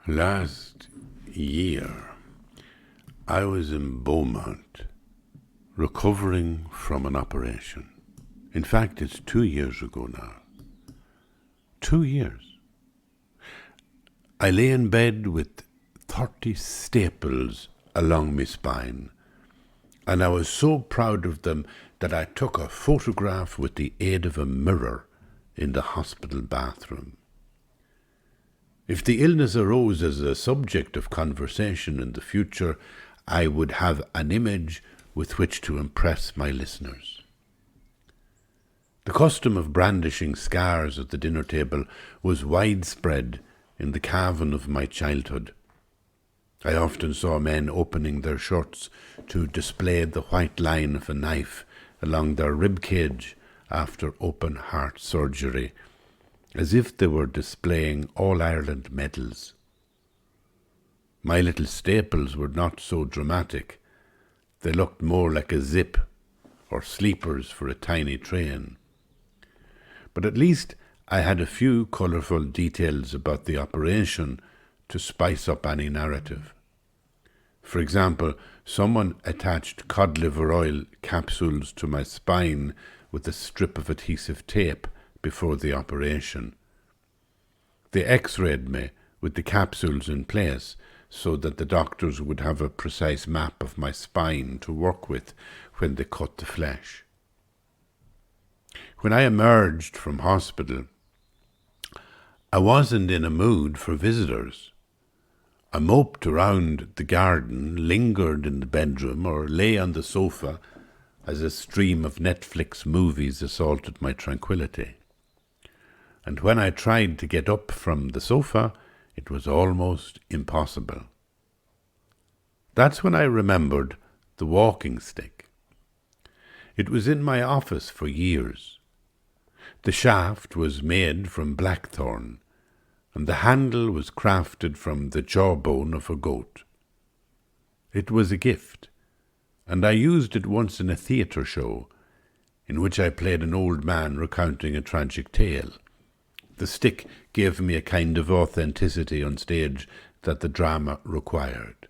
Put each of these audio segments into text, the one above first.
Last year, I was in Beaumont, recovering from an operation. In fact, it's 2 years ago now. 2 years. I lay in bed with 30 staples along my spine, and I was so proud of them that I took a photograph with the aid of a mirror in the hospital bathroom. If the illness arose as a subject of conversation in the future, I would have an image with which to impress my listeners. The custom of brandishing scars at the dinner table was widespread in the Cavan of my childhood. I often saw men opening their shirts to display the white line of a knife along their rib cage after open heart surgery, as if they were displaying All-Ireland medals. My little staples were not so dramatic. They looked more like a zip or sleepers for a tiny train. But at least I had a few colourful details about the operation to spice up any narrative. For example, someone attached cod liver oil capsules to my spine with a strip of adhesive tape before the operation. They x-rayed me with the capsules in place so that the doctors would have a precise map of my spine to work with when they cut the flesh. When I emerged from hospital, I wasn't in a mood for visitors. I moped around the garden, lingered in the bedroom, or lay on the sofa as a stream of Netflix movies assaulted my tranquility. And when I tried to get up from the sofa, it was almost impossible. That's when I remembered the walking stick. It was in my office for years. The shaft was made from blackthorn, and the handle was crafted from the jawbone of a goat. It was a gift, and I used it once in a theatre show, in which I played an old man recounting a tragic tale. The stick gave me a kind of authenticity on stage that the drama required.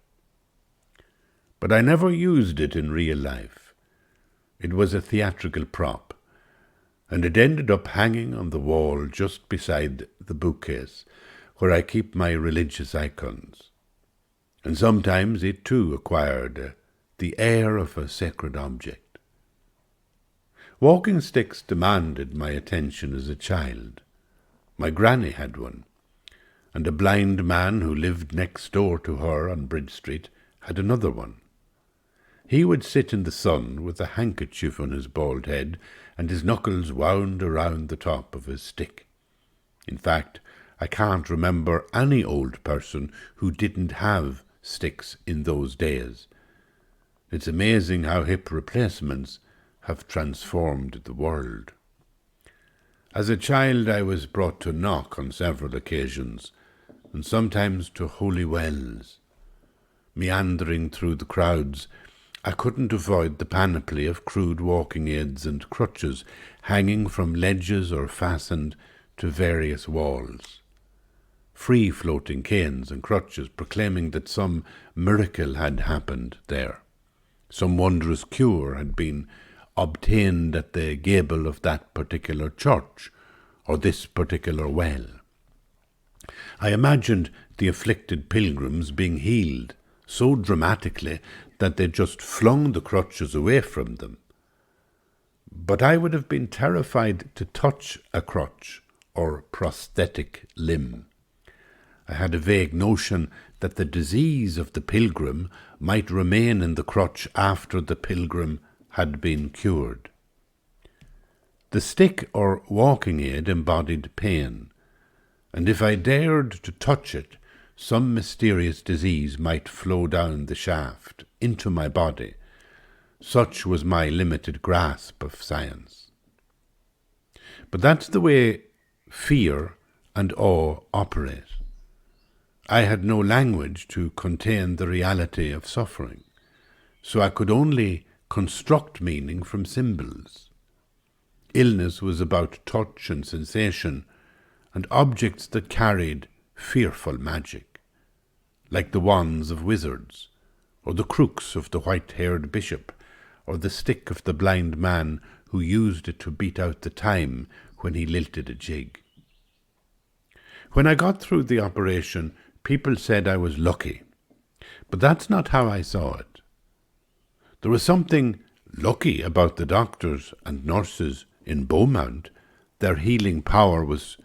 But I never used it in real life. It was a theatrical prop, and it ended up hanging on the wall just beside the bookcase, where I keep my religious icons. And sometimes it too acquired the air of a sacred object. Walking sticks demanded my attention as a child. My granny had one, and a blind man who lived next door to her on Bridge Street had another one. He would sit in the sun with a handkerchief on his bald head and his knuckles wound around the top of his stick. In fact, I can't remember any old person who didn't have sticks in those days. It's amazing how hip replacements have transformed the world. As a child, I was brought to knock on several occasions, and sometimes to holy wells. Meandering through the crowds, I couldn't avoid the panoply of crude walking aids and crutches hanging from ledges or fastened to various walls. Free-floating canes and crutches proclaiming that some miracle had happened there. Some wondrous cure had been obtained at the gable of that particular church or this particular well. I imagined the afflicted pilgrims being healed so dramatically that they just flung the crutches away from them. But I would have been terrified to touch a crutch or prosthetic limb. I had a vague notion that the disease of the pilgrim might remain in the crutch after the pilgrim had been cured. The stick or walking aid embodied pain, and if I dared to touch it, some mysterious disease might flow down the shaft into my body. Such was my limited grasp of science. But that's the way fear and awe operate. I had no language to contain the reality of suffering, so I could only construct meaning from symbols. Illness was about touch and sensation, and objects that carried fearful magic. like the wands of wizards, or the crooks of the white-haired bishop, or the stick of the blind man who used it to beat out the time when he lilted a jig. When I got through the operation, people said I was lucky, but that's not how I saw it. There was something lucky about the doctors and nurses in Beaumont. Their healing power was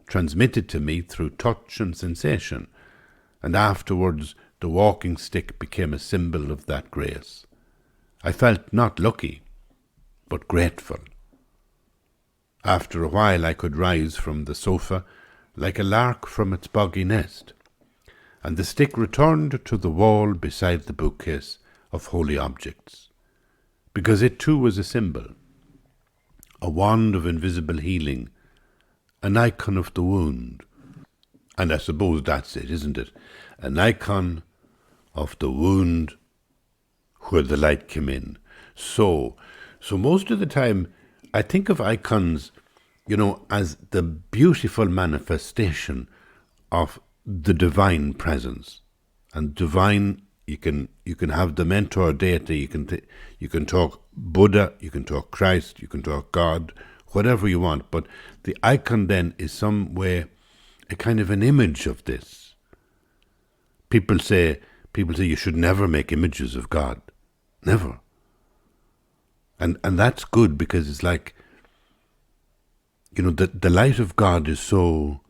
transmitted to me through touch and sensation, and afterwards the walking stick became a symbol of that grace. I felt not lucky, but grateful. After a while I could rise from the sofa like a lark from its boggy nest, and the stick returned to the wall beside the bookcase of holy objects, because it too was a symbol, a wand of invisible healing, an icon of the wound. And I suppose that's it, isn't it? An icon of the wound where the light came in. So most of the time I think of icons, as the beautiful manifestation of the divine presence. And divine, you can have the mentor deity, you can talk Buddha, you can talk Christ, you can talk God, whatever you want. But the icon then is some way a kind of an image of this. People say you should never make images of God. Never. And that's good, because it's like, the light of God is so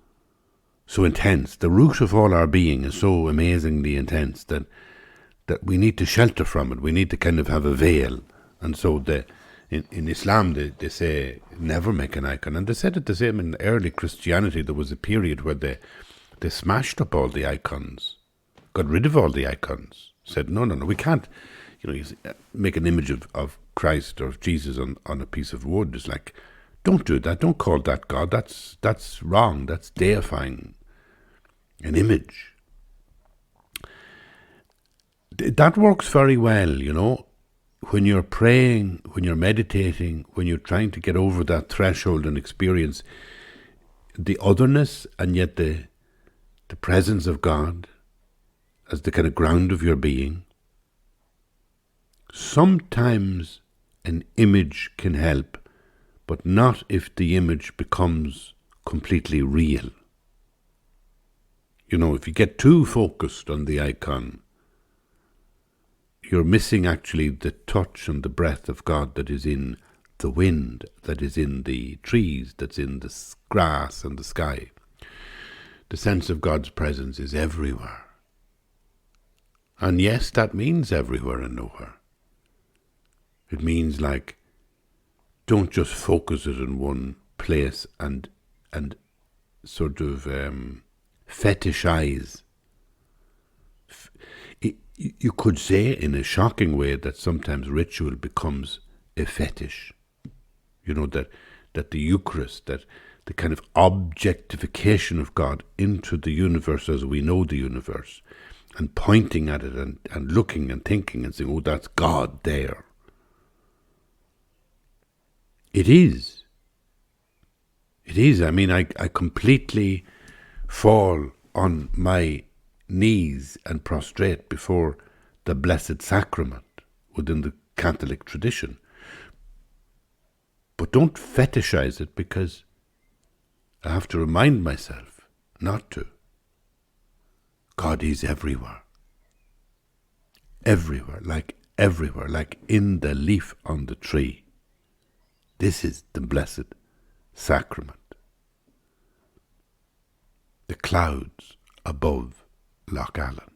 intense. The root of all our being is so amazingly intense that we need to shelter from it. We need to kind of have a veil. And so in Islam, they say never make an icon. And they said it the same in early Christianity. There was a period where they smashed up all the icons, got rid of all the icons, said, no, we can't, make an image of Christ or of Jesus on a piece of wood. It's like, don't do that. Don't call that God. That's wrong. That's deifying an image. That works very well, when you're praying, when you're meditating, when you're trying to get over that threshold and experience the otherness and yet the presence of God as the kind of ground of your being. Sometimes an image can help, but not if the image becomes completely real. If you get too focused on the icon, you're missing actually the touch and the breath of God that is in the wind, that is in the trees, that's in the grass and the sky. The sense of God's presence is everywhere. And yes, that means everywhere and nowhere. It means like, don't just focus it in one place and sort of fetishize. You could say in a shocking way that sometimes ritual becomes a fetish. That the Eucharist, that the kind of objectification of God into the universe as we know the universe, and pointing at it and looking and thinking and saying, oh, that's God there. It is. It is. I mean, I completely fall on my knees and prostrate before the Blessed Sacrament within the Catholic tradition. But don't fetishize it, because I have to remind myself not to. God is everywhere. Everywhere, like in the leaf on the tree. This is the Blessed Sacrament. The clouds above Loch Allen.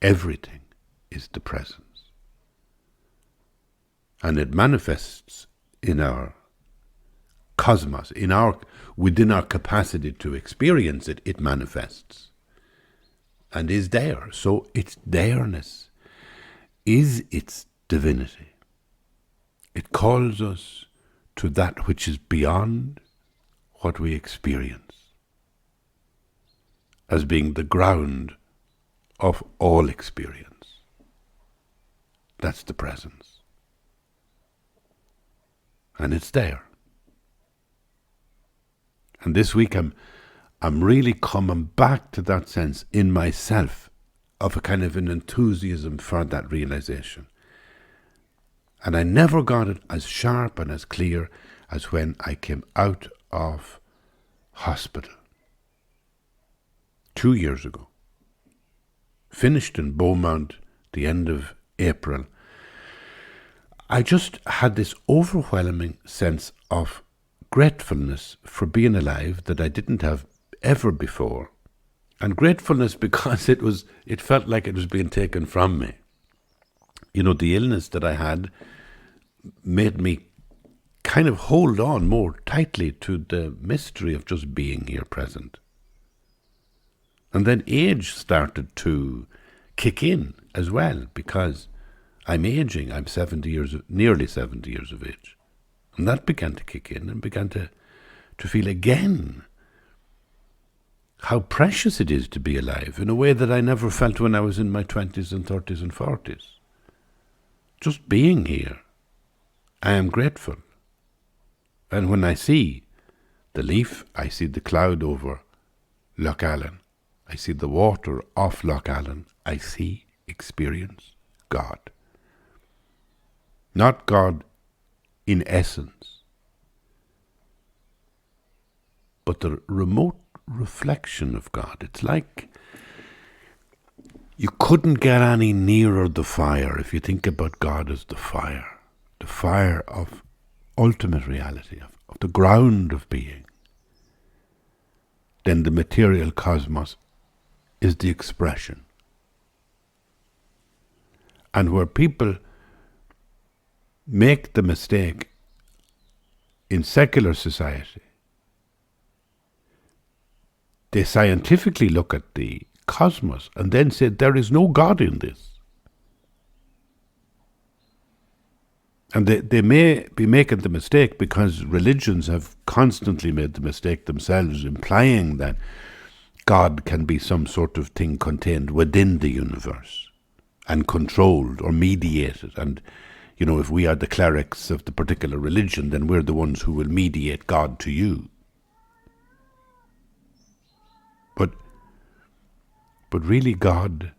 Everything is the presence. And it manifests in our cosmos, within our capacity to experience it, it manifests. And is there. So its there-ness is its divinity. It calls us to that which is beyond what we experience, as being the ground of all experience. That's the presence. And it's there. And this week I'm really coming back to that sense in myself of a kind of an enthusiasm for that realization. And I never got it as sharp and as clear as when I came out of hospital 2 years ago. Finished in Beaumont the end of April. I just had this overwhelming sense of gratefulness for being alive that I didn't have ever before. And gratefulness because it felt like it was being taken from me. You know, the illness that I had made me kind of hold on more tightly to the mystery of just being here present. And then age started to kick in as well, because I'm aging. I'm nearly 70 years of age. And that began to kick in and began to feel again how precious it is to be alive in a way that I never felt when I was in my 20s and 30s and 40s. Just being here, I am grateful. And when I see the leaf, I see the cloud over Loch Allen, I see the water off Loch Allen, I experience God. Not God in essence, but the remote reflection of God. It's like you couldn't get any nearer the fire if you think about God as the fire of ultimate reality, of the ground of being. Then the material cosmos is the expression. And where people make the mistake in secular society, they scientifically look at the cosmos and then say there is no God in this. And they may be making the mistake because religions have constantly made the mistake themselves, implying that God can be some sort of thing contained within the universe and controlled or mediated. And, you know, if we are the clerics of the particular religion, then we're the ones who will mediate God to you. But really God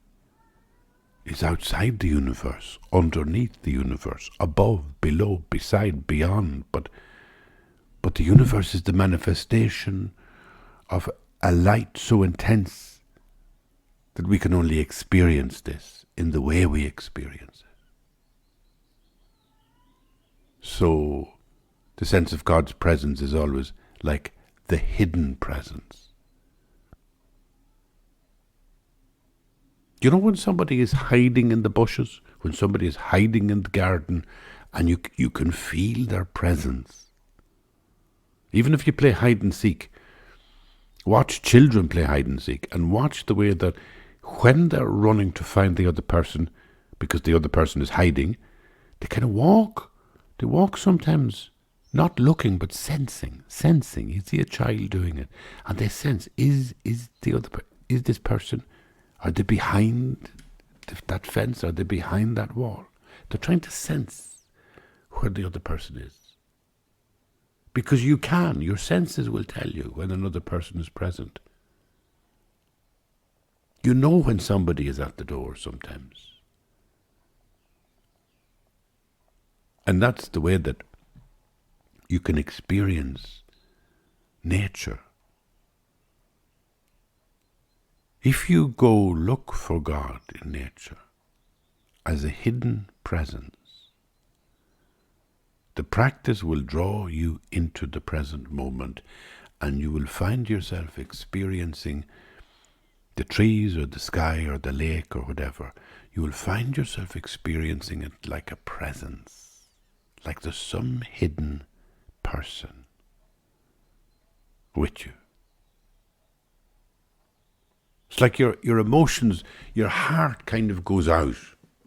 is outside the universe, underneath the universe, above, below, beside, beyond. But the universe is the manifestation of a light so intense that we can only experience this in the way we experience it. So the sense of God's presence is always like the hidden presence. You know when somebody is hiding in the bushes, when somebody is hiding in the garden, and you can feel their presence. Even if you play hide and seek, watch children play hide and seek, and watch the way that when they're running to find the other person, because the other person is hiding, they kind of walk. They walk sometimes not looking but sensing. You see a child doing it, and they sense: is this person? Are they behind that fence? Are they behind that wall? They're trying to sense where the other person is. Because your senses will tell you when another person is present. You know when somebody is at the door sometimes. And that's the way that you can experience nature. If you go look for God in nature as a hidden presence, the practice will draw you into the present moment, and you will find yourself experiencing the trees or the sky or the lake or whatever. You will find yourself experiencing it like a presence, like there's some hidden person with you. It's like your emotions, your heart kind of goes out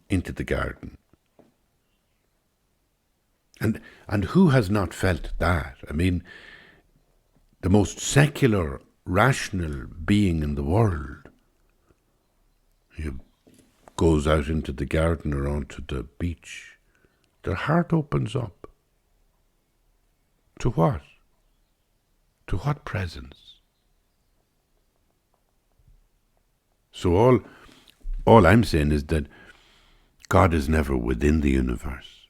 into the garden. And who has not felt that? I mean, the most secular, rational being in the world goes out into the garden or onto the beach. Their heart opens up. To what? To what presence? So all I'm saying is that God is never within the universe,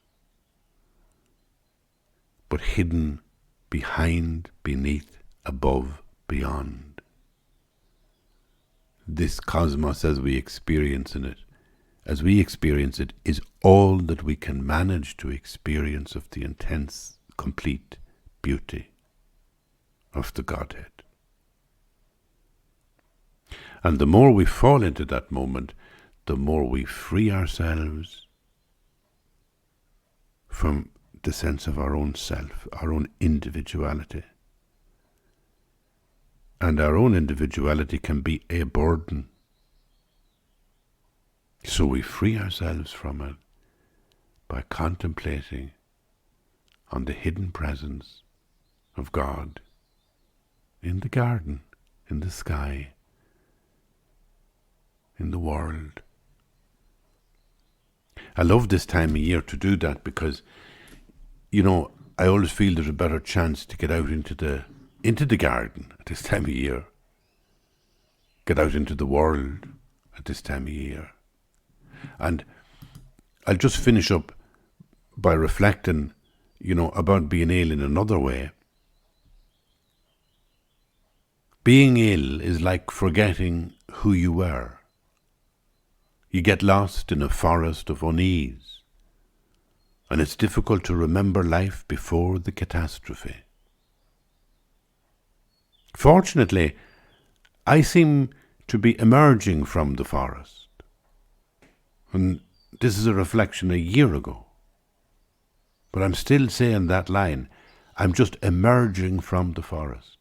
but hidden behind, beneath, above, beyond. This cosmos as we experience it is all that we can manage to experience of the intense, complete beauty of the Godhead. And the more we fall into that moment, the more we free ourselves from the sense of our own self, our own individuality. And our own individuality can be a burden. So we free ourselves from it by contemplating on the hidden presence of God in the garden, in the sky, in the world. I love this time of year to do that because, I always feel there's a better chance to get out into the garden at this time of year. Get out into the world at this time of year. And I'll just finish up by reflecting, about being ill in another way. Being ill is like forgetting who you were. You get lost in a forest of unease, and it's difficult to remember life before the catastrophe. Fortunately, I seem to be emerging from the forest, and this is a reflection a year ago. But I'm still saying that line, I'm just emerging from the forest.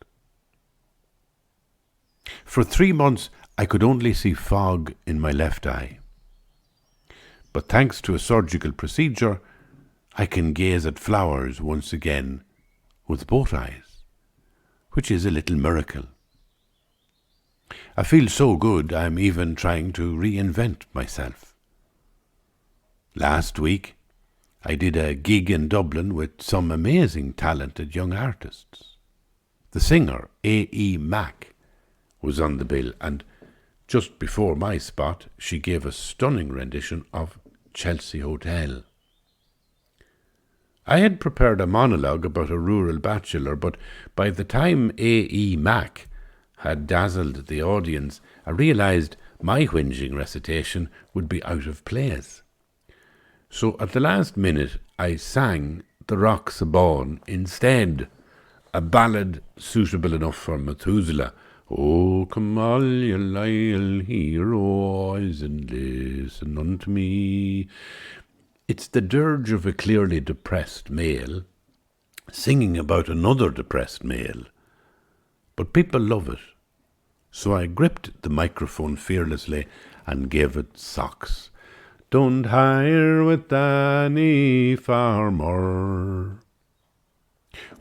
For 3 months, I could only see fog in my left eye. But thanks to a surgical procedure, I can gaze at flowers once again with both eyes, which is a little miracle. I feel so good I'm even trying to reinvent myself. Last week, I did a gig in Dublin with some amazing talented young artists. The singer, A.E. Mack, was on the bill, and just before my spot, she gave a stunning rendition of Chelsea Hotel. I had prepared a monologue about a rural bachelor, but by the time A.E. Mack had dazzled the audience, I realised my whinging recitation would be out of place. So at the last minute, I sang The Rocks a Bawn instead, a ballad suitable enough for Methuselah. Oh, come all ye Lyle heroes and listen unto me. It's the dirge of a clearly depressed male singing about another depressed male. But people love it. So I gripped the microphone fearlessly and gave it socks. Don't hire with any farmer.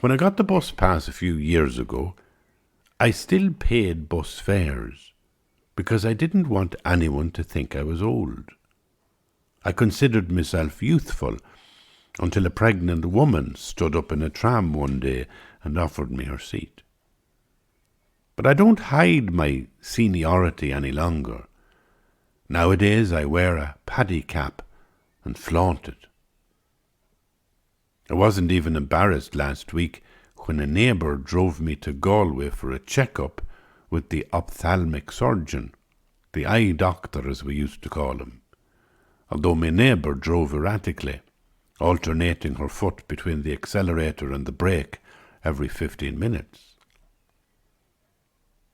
When I got the bus pass a few years ago, I still paid bus fares because I didn't want anyone to think I was old. I considered myself youthful until a pregnant woman stood up in a tram one day and offered me her seat. But I don't hide my seniority any longer. Nowadays I wear a paddy cap and flaunt it. I wasn't even embarrassed last week when a neighbour drove me to Galway for a check-up with the ophthalmic surgeon, the eye doctor as we used to call him, although my neighbour drove erratically, alternating her foot between the accelerator and the brake every 15 minutes.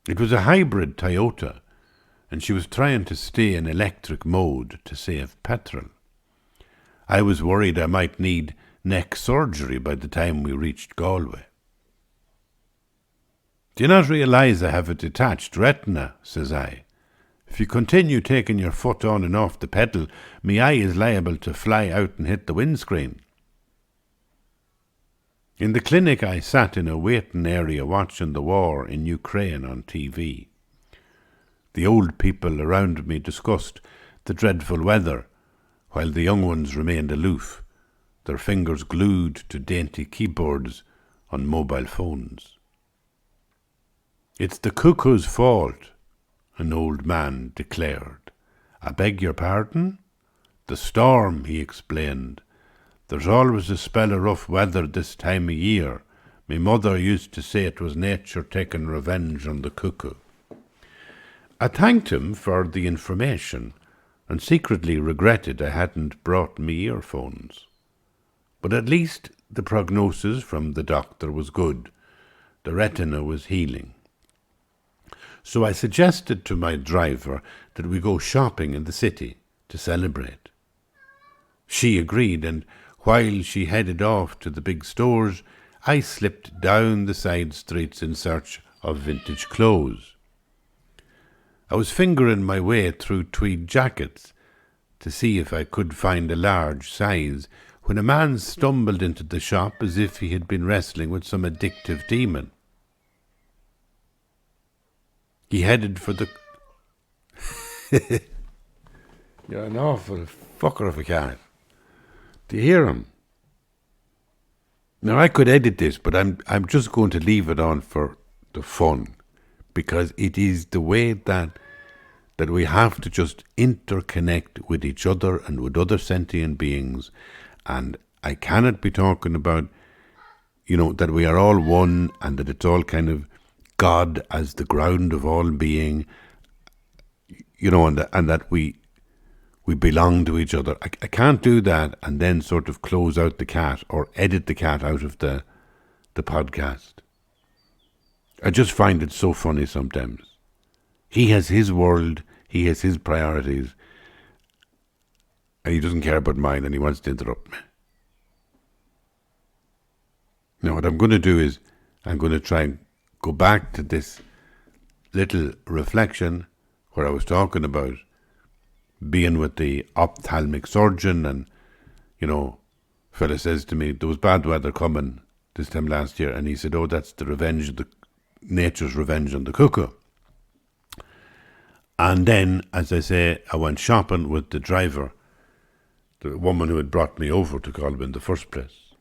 It was a hybrid Toyota, and she was trying to stay in electric mode to save petrol. I was worried I might need neck surgery by the time we reached Galway. Do you not realise I have a detached retina, says I. If you continue taking your foot on and off the pedal, me eye is liable to fly out and hit the windscreen. In the clinic I sat in a waiting area watching the war in Ukraine on TV. The old people around me discussed the dreadful weather, while the young ones remained aloof, their fingers glued to dainty keyboards on mobile phones. It's the cuckoo's fault, an old man declared. "I beg your pardon?" "The storm," he explained. "There's always a spell of rough weather this time of year. Me mother used to say it was nature taking revenge on the cuckoo." I thanked him for the information and secretly regretted I hadn't brought me earphones. But at least the prognosis from the doctor was good. The retina was healing. So I suggested to my driver that we go shopping in the city to celebrate. She agreed, and while she headed off to the big stores, I slipped down the side streets in search of vintage clothes. I was fingering my way through tweed jackets to see if I could find a large size when a man stumbled into the shop as if he had been wrestling with some addictive demon. He headed for the... You're an awful fucker of a cat. Do you hear him? Now, I could edit this, but I'm just going to leave it on for the fun, because it is the way that we have to just interconnect with each other and with other sentient beings. And I cannot be talking about, that we are all one and that it's all kind of God as the ground of all being, and that we belong to each other. I can't do that and then sort of close out the cat or edit the cat out of the podcast. I just find it so funny sometimes. He has his world, he has his priorities, and he doesn't care about mine, and he wants to interrupt me. Now, what I'm going to do is I'm going to try and go back to this little reflection where I was talking about being with the ophthalmic surgeon, and, fella says to me, there was bad weather coming this time last year, and he said, "Oh, that's nature's revenge on the cuckoo." And then, as I say, I went shopping with the driver, the woman who had brought me over to Galway in the first place.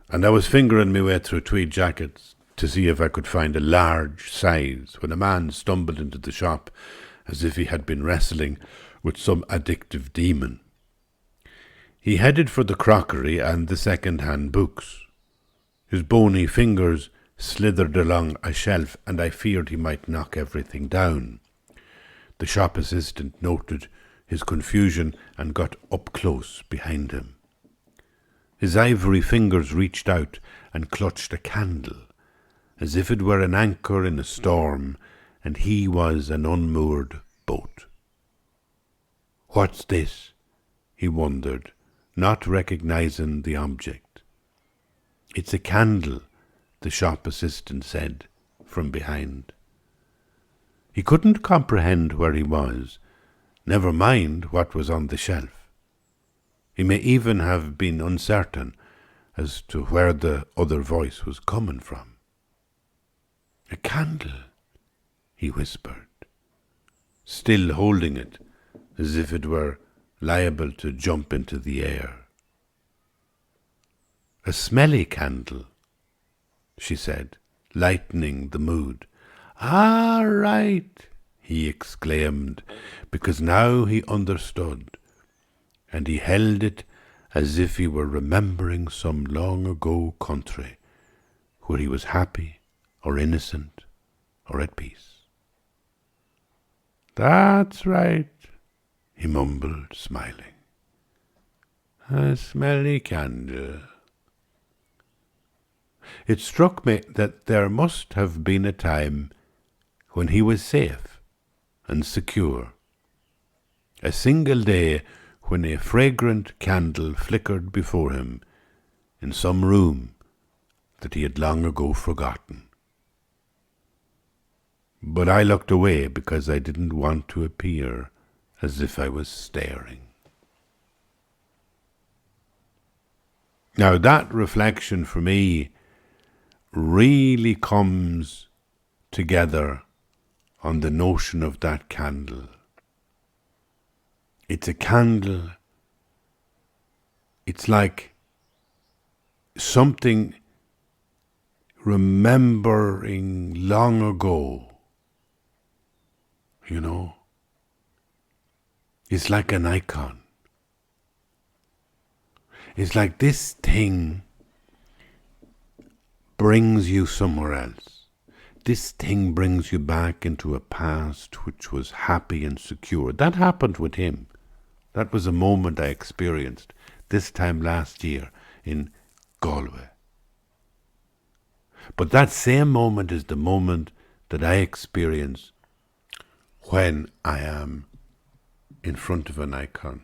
And I was fingering my way through tweed jackets to see if I could find a large size when a man stumbled into the shop as if he had been wrestling with some addictive demon. He headed for the crockery and the second-hand books. His bony fingers slithered along a shelf, and I feared he might knock everything down. The shop assistant noted his confusion and got up close behind him. His ivory fingers reached out and clutched a candle, as if it were an anchor in a storm, and he was an unmoored boat. "What's this?" he wondered, not recognizing the object. "It's a candle," the shop assistant said from behind. He couldn't comprehend where he was, never mind what was on the shelf. He may even have been uncertain as to where the other voice was coming from. "A candle," he whispered, still holding it as if it were liable to jump into the air. "A smelly candle," she said, lightening the mood. "Ah, right," he exclaimed, because now he understood, and he held it as if he were remembering some long-ago country where he was happy or innocent or at peace. "That's right," he mumbled, smiling. "A smelly candle." It struck me that there must have been a time when he was safe and secure. A single day when a fragrant candle flickered before him in some room that he had long ago forgotten. But I looked away because I didn't want to appear as if I was staring. Now that reflection for me really comes together on the notion of that candle. It's a candle. It's like something remembering long ago, you know. It's like an icon. It's like this thing brings you somewhere else. This thing brings you back into a past which was happy and secure. That happened with him. That was a moment I experienced this time last year in Galway. But that same moment is the moment that I experience when I am in front of an icon,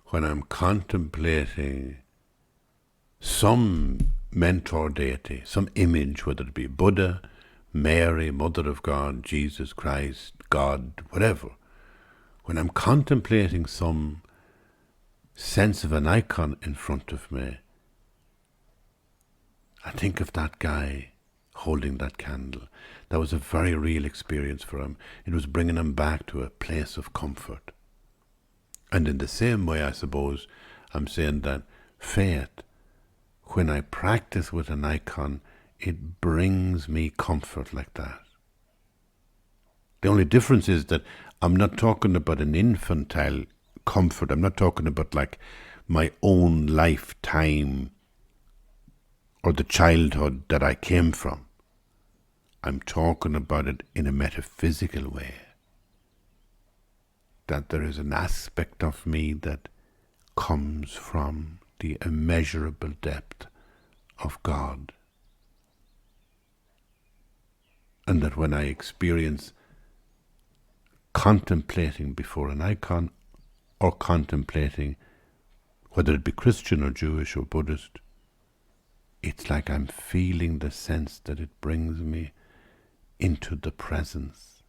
when I'm contemplating some mentor deity, some image, whether it be Buddha, Mary, Mother of God, Jesus Christ, God, whatever. When I'm contemplating some sense of an icon in front of me, I think of that guy holding that candle. That was a very real experience for him. It was bringing him back to a place of comfort. And in the same way, I suppose, I'm saying that faith, when I practice with an icon, it brings me comfort like that. The only difference is that I'm not talking about an infantile comfort. I'm not talking about like my own lifetime or the childhood that I came from. I'm talking about it in a metaphysical way. That there is an aspect of me that comes from the immeasurable depth of God. And that when I experience contemplating before an icon or contemplating, whether it be Christian or Jewish or Buddhist, it's like I'm feeling the sense that it brings me into the presence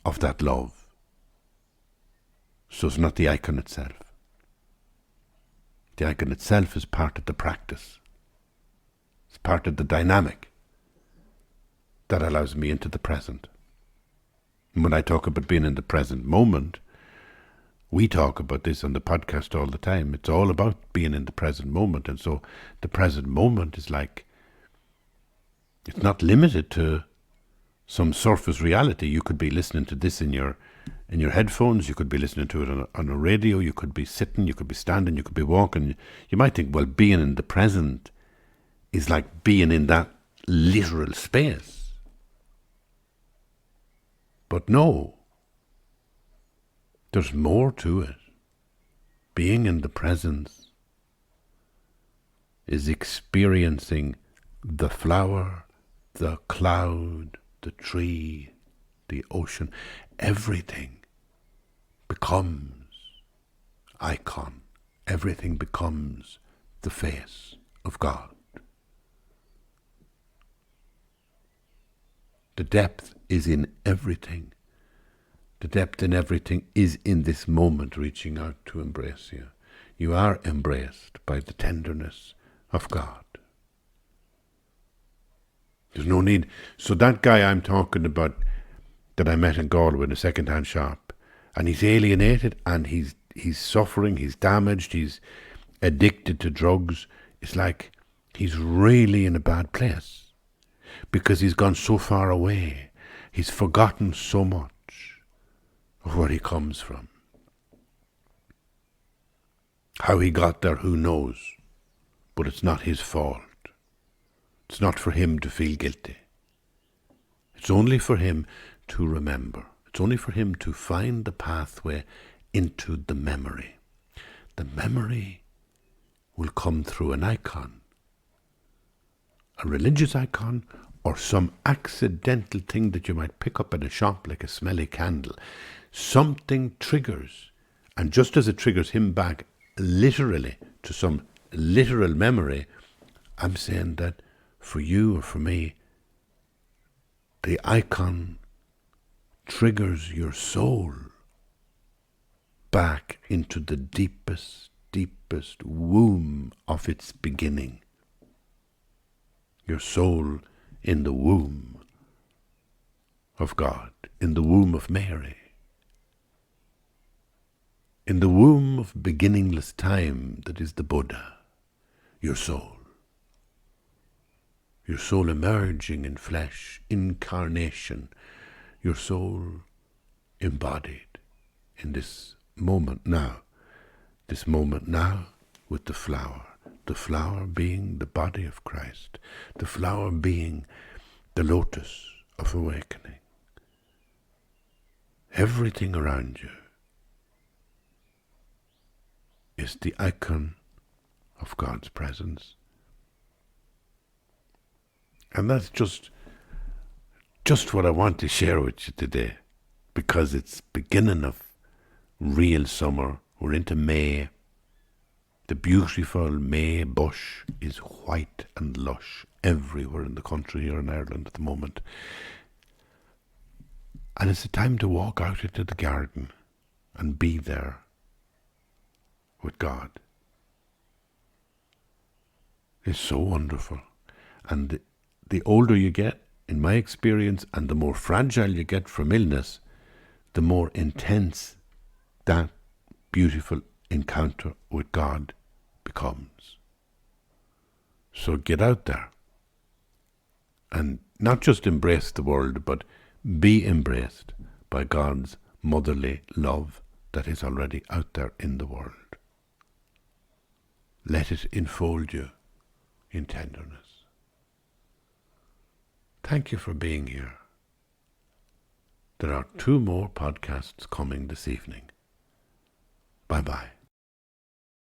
of that love. So it's not the icon itself. The icon itself is part of the practice. It's part of the dynamic that allows me into the present. And when I talk about being in the present moment, we talk about this on the podcast all the time. It's all about being in the present moment. And so the present moment is like, it's not limited to some surface reality. You could be listening to this in your headphones. You could be listening to it on a radio. You could be sitting. You could be standing. You could be walking. You might think, well, being in the present is like being in that literal space. But no, there's more to it. Being in the presence is experiencing the flower, the cloud, the tree, the ocean. Everything becomes icon. Everything becomes the face of God. The depth is in everything. The depth in everything is in this moment reaching out to embrace you. You are embraced by the tenderness of God. There's no need. So that guy I'm talking about that I met in Galway in a second-hand shop, and he's alienated and he's suffering, he's damaged, he's addicted to drugs. It's like he's really in a bad place because he's gone so far away. He's forgotten so much of where he comes from. How he got there, who knows? But it's not his fault. It's not for him to feel guilty. It's only for him to remember. It's only for him to find the pathway into the memory. The memory will come through an icon, a religious icon, or some accidental thing that you might pick up in a shop like a smelly candle. Something triggers, and just as it triggers him back literally to some literal memory, I'm saying that for you or for me, the icon triggers your soul back into the deepest, deepest womb of its beginning. Your soul in the womb of God, in the womb of Mary, in the womb of beginningless time that is the Buddha, your soul emerging in flesh, incarnation, your soul embodied in this moment now with the flower being the body of Christ, the flower being the lotus of awakening. Everything around you is the icon of God's presence. And that's just what I want to share with you today, because it's beginning of real summer. We're into May. The beautiful May bush is white and lush everywhere in the country here in Ireland at the moment. And it's a time to walk out into the garden and be there with God. It's so wonderful. And the older you get, in my experience, and the more fragile you get from illness, the more intense that beautiful encounter with God becomes. So get out there and not just embrace the world, but be embraced by God's motherly love that is already out there in the world. Let it enfold you in tenderness. Thank you for being here. There are 2 more podcasts coming this evening. Bye-bye.